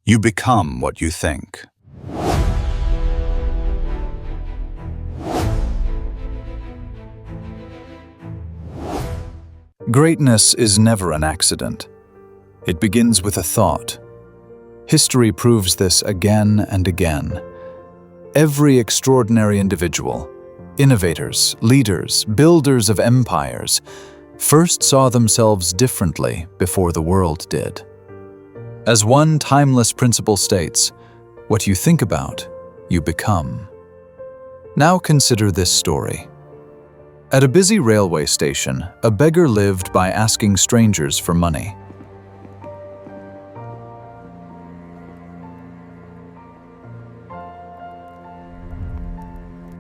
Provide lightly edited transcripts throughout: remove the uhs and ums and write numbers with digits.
You become what you think. Greatness is never an accident. It begins with a thought. History proves this again and again. Every extraordinary individual, innovators, leaders, builders of empires, first saw themselves differently before the world did. As one timeless principle states, what you think about, you become. Now consider this story. At a busy railway station, a beggar lived by asking strangers for money.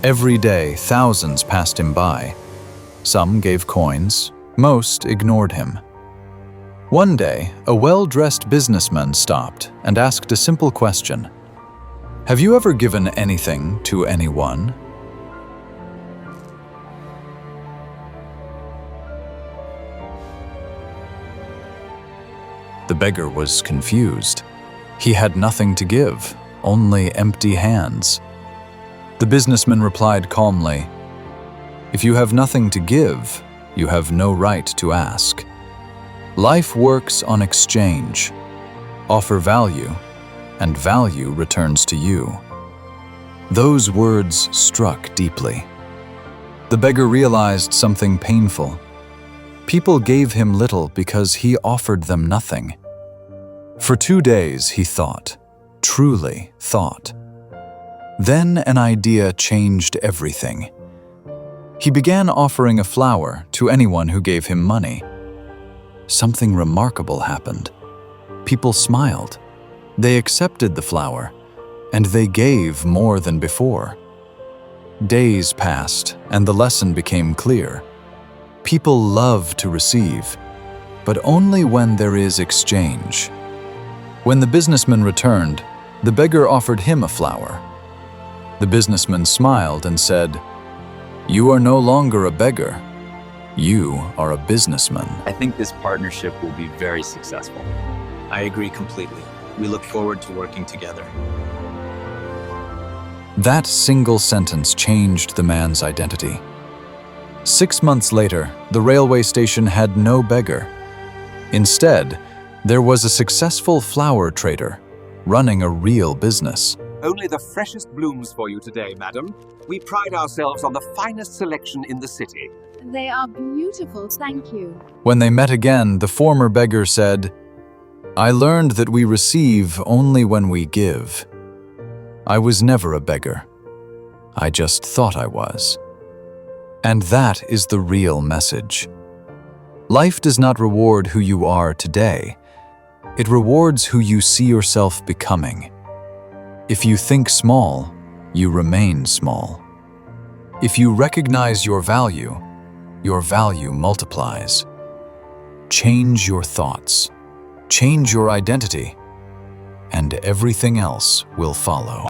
Every day, thousands passed him by. Some gave coins, most ignored him. One day, a well-dressed businessman stopped and asked a simple question. Have you ever given anything to anyone? The beggar was confused. He had nothing to give, only empty hands. The businessman replied calmly, "If you have nothing to give, you have no right to ask. Life works on exchange. Offer value, and value returns to you." Those words struck deeply. The beggar realized something painful. People gave him little because he offered them nothing. For 2 days he thought, truly thought. Then an idea changed everything. He began offering a flower to anyone who gave him money. Something remarkable happened. People smiled. They accepted the flower, and they gave more than before. Days passed, and the lesson became clear. People love to receive, but only when there is exchange. When the businessman returned, the beggar offered him a flower. The businessman smiled and said, "You are no longer a beggar. You are a businessman." I think this partnership will be very successful. I agree completely. We look forward to working together. That single sentence changed the man's identity. 6 months later, the railway station had no beggar. Instead, there was a successful flower trader running a real business. Only the freshest blooms for you today, madam. We pride ourselves on the finest selection in the city. They are beautiful, thank you. When they met again, the former beggar said, "I learned that we receive only when we give. I was never a beggar. I just thought I was." And that is the real message. Life does not reward who you are today. It rewards who you see yourself becoming. If you think small, you remain small. If you recognize your value multiplies. Change your thoughts, change your identity, and everything else will follow.